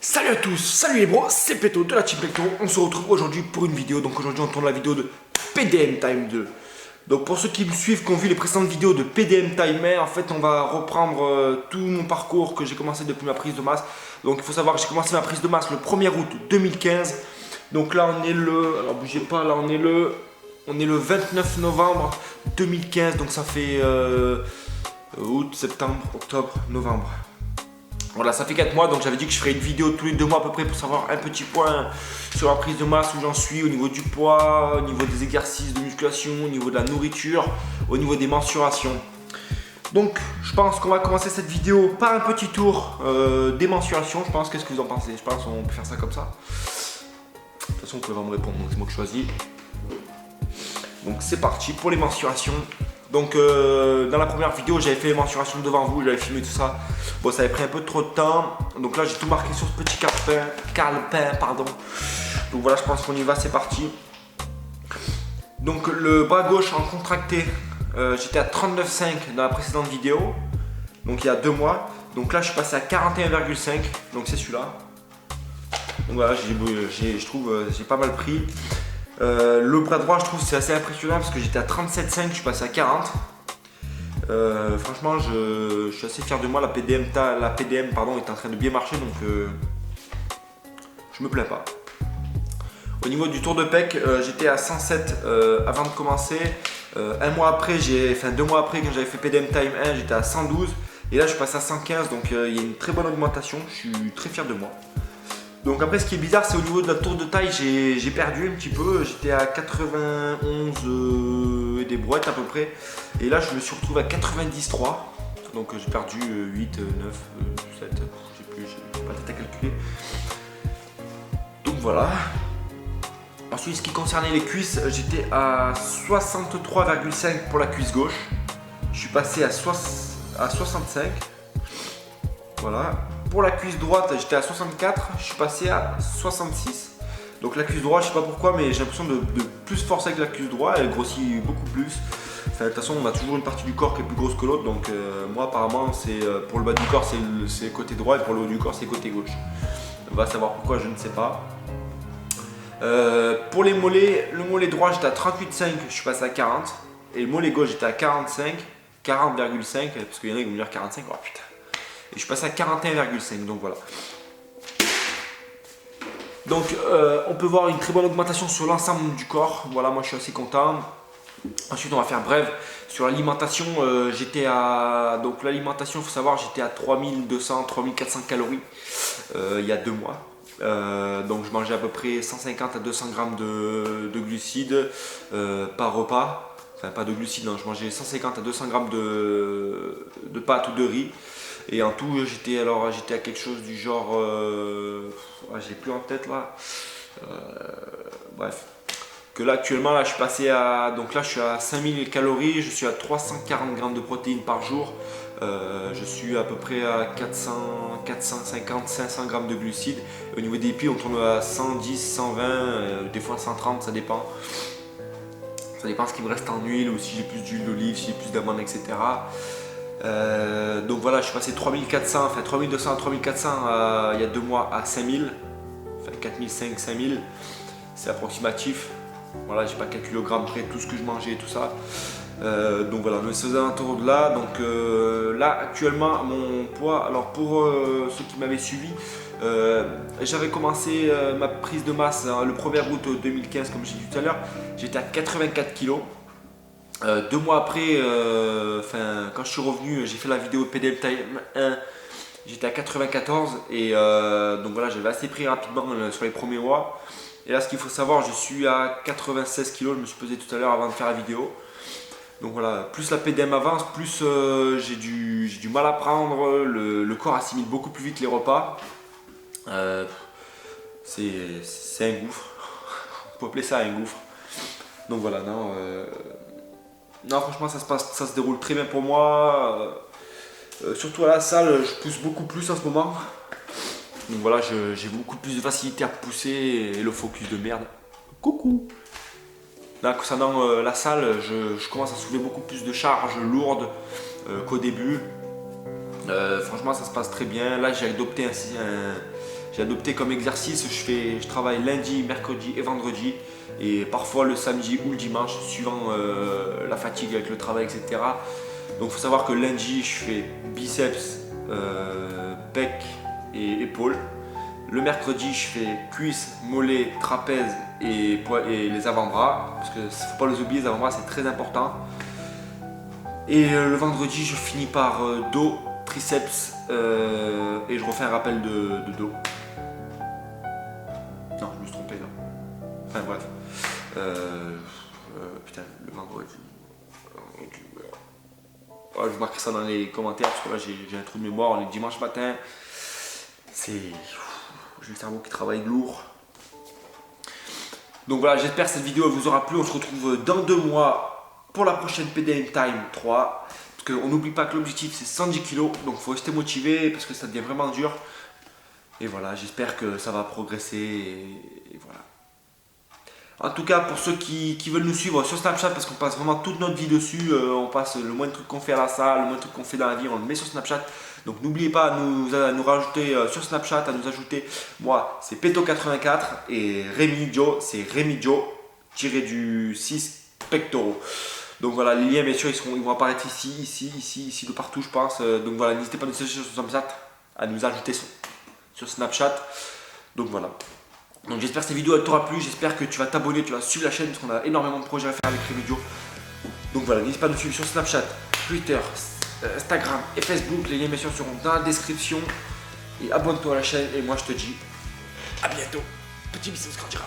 Salut à tous, salut les bros, c'est Peto de la Team Pecto. On se retrouve aujourd'hui pour une vidéo. Donc aujourd'hui on tourne la vidéo de PDM Time 2. Donc pour ceux qui me suivent, qui ont vu les précédentes vidéos de PDM Timer, en fait on va reprendre tout mon parcours que j'ai commencé depuis ma prise de masse. Donc il faut savoir que j'ai commencé ma prise de masse le 1er août 2015. Donc là on est le, alors bougez pas, là on est le 29 novembre 2015. Donc ça fait août, septembre, octobre, novembre. Voilà, ça fait 4 mois, donc j'avais dit que je ferais une vidéo tous les 2 mois à peu près pour savoir un petit point sur la prise de masse, où j'en suis au niveau du poids, au niveau des exercices de musculation, au niveau de la nourriture, au niveau des mensurations. Donc je pense qu'on va commencer cette vidéo par un petit tour des mensurations. Je pense, qu'est-ce que vous en pensez? Je pense qu'on peut faire ça comme ça. De toute façon, vous pouvez pas me répondre, donc c'est moi qui choisis. Donc c'est parti pour les mensurations. Donc dans la première vidéo j'avais fait les mensurations devant vous, j'avais filmé tout ça. Bon, ça avait pris un peu trop de temps. Donc là j'ai tout marqué sur ce petit calepin, pardon. Donc voilà, je pense qu'on y va, c'est parti. Donc le bras gauche en contracté, j'étais à 39,5 dans la précédente vidéo. Donc il y a 2 mois. Donc là je suis passé à 41,5. Donc c'est celui-là. Donc voilà, je trouve j'ai pas mal pris. Le bras droit, je trouve c'est assez impressionnant parce que j'étais à 37,5, je suis passé à 40. Franchement, je suis assez fier de moi. La PDM pardon, est en train de bien marcher, donc je me plains pas. Au niveau du tour de pec, j'étais à 107 avant de commencer. 2 mois après, quand j'avais fait PDM Time 1, j'étais à 112. Et là, je suis passé à 115, donc il y a une très bonne augmentation. Je suis très fier de moi. Donc après, ce qui est bizarre, c'est au niveau de la tour de taille, j'ai perdu un petit peu. J'étais à 91 et des brouettes à peu près. Et là, je me suis retrouvé à 90,3. Donc j'ai perdu 8, 9, 7, je sais plus, j'ai pas de tête à calculer. Donc voilà. Ensuite, ce qui concernait les cuisses, j'étais à 63,5 pour la cuisse gauche. Je suis passé à 65. Voilà. Pour la cuisse droite, j'étais à 64, je suis passé à 66. Donc la cuisse droite, je sais pas pourquoi, mais j'ai l'impression de plus forcer avec la cuisse droite, elle grossit beaucoup plus. Enfin, de toute façon, on a toujours une partie du corps qui est plus grosse que l'autre, donc moi apparemment, c'est pour le bas du corps, c'est le côté droit, et pour le haut du corps, c'est le côté gauche. On va savoir pourquoi, je ne sais pas. Pour les mollets, le mollet droit, j'étais à 38,5, je suis passé à 40. Et le mollet gauche, j'étais à 40,5, parce qu'il y en a qui vont me dire 45, oh putain. Et je suis passé à 41,5, donc voilà. Donc on peut voir une très bonne augmentation sur l'ensemble du corps. Voilà, moi je suis assez content. Ensuite on va faire bref. Sur l'alimentation, j'étais à... Donc l'alimentation, il faut savoir, j'étais à 3200, 3400 calories il y a 2 mois. Donc je mangeais à peu près 150 à 200 grammes de glucides par repas. Enfin pas de glucides, non, je mangeais 150 à 200 grammes de pâtes ou de riz. Et en tout, j'étais à quelque chose du genre, j'ai plus en tête là. Bref, que là actuellement, là je suis passé à, donc là je suis à 5000 calories, je suis à 340 grammes de protéines par jour. Je suis à peu près à 450, 500 grammes de glucides. Et au niveau des lipides, on tourne à 110, 120, des fois 130, ça dépend. Ça dépend ce qui me reste en huile ou si j'ai plus d'huile d'olive, si j'ai plus d'amandes, etc. Donc voilà, je suis passé 3400, enfin 3200 à 3400 il y a 2 mois à 5000, enfin 4500, 5000, c'est approximatif. Voilà, j'ai pas calculé au gramme près tout ce que je mangeais et tout ça. Donc voilà, on est aux alentours de là. Donc là actuellement mon poids, alors pour ceux qui m'avaient suivi, j'avais commencé ma prise de masse le 1er août 2015 comme j'ai dit tout à l'heure, j'étais à 84 kg. 2 mois après, quand je suis revenu, j'ai fait la vidéo PDM Time 1, j'étais à 94 et donc voilà, j'avais assez pris rapidement sur les premiers mois. Et là, ce qu'il faut savoir, je suis à 96 kg, je me suis pesé tout à l'heure avant de faire la vidéo. Donc voilà, plus la PDM avance, plus j'ai du mal à prendre, le corps assimile beaucoup plus vite les repas. C'est un gouffre, on peut appeler ça un gouffre. Donc voilà, non, franchement, ça se déroule très bien pour moi. Surtout à la salle, je pousse beaucoup plus en ce moment. Donc voilà, j'ai beaucoup plus de facilité à pousser et le focus de merde. Coucou. Là, concernant la salle, je commence à soulever beaucoup plus de charges lourdes qu'au début. Franchement, ça se passe très bien. Là, j'ai adopté J'ai adopté comme exercice, je travaille lundi, mercredi et vendredi. Et parfois le samedi ou le dimanche, suivant la fatigue avec le travail, etc. Donc il faut savoir que lundi, je fais biceps, pec et épaules. Le mercredi, je fais cuisses, mollets, trapèzes et les avant-bras. Parce qu'il ne faut pas les oublier, les avant-bras c'est très important. Et le vendredi, je finis par dos, triceps et je refais un rappel de dos. Non, je me suis trompé là. Enfin bref. Putain, le vendredi. Ouais, je vous marquerai ça dans les commentaires parce que là j'ai un trou de mémoire. Le dimanche matin, j'ai le cerveau qui travaille lourd. Donc voilà, j'espère que cette vidéo vous aura plu. On se retrouve dans 2 mois pour la prochaine PDM Time 3. Parce qu'on n'oublie pas que l'objectif c'est 110 kg. Donc il faut rester motivé parce que ça devient vraiment dur. Et voilà, j'espère que ça va progresser. Et voilà. En tout cas, pour ceux qui veulent nous suivre sur Snapchat, parce qu'on passe vraiment toute notre vie dessus, on passe le moins de trucs qu'on fait à la salle, le moins de trucs qu'on fait dans la vie, on le met sur Snapchat. Donc n'oubliez pas à nous rajouter sur Snapchat, à nous ajouter. Moi, c'est Peto84 et Rémi Joe, c'est Rémi Joe tiré du 6 pectoraux. Donc voilà, les liens, bien sûr, ils vont apparaître ici, de partout, je pense. Donc voilà, n'hésitez pas à nous chercher sur Snapchat, à nous ajouter sur Snapchat. Donc voilà. Donc j'espère que cette vidéo t'aura plu, j'espère que tu vas t'abonner, tu vas suivre la chaîne parce qu'on a énormément de projets à faire avec Rémi Joe. Donc voilà, n'hésite pas à nous suivre sur Snapchat, Twitter, Instagram et Facebook. Les liens bien sûr seront dans la description. Et abonne-toi à la chaîne et moi je te dis à bientôt. Petit bisous grandira.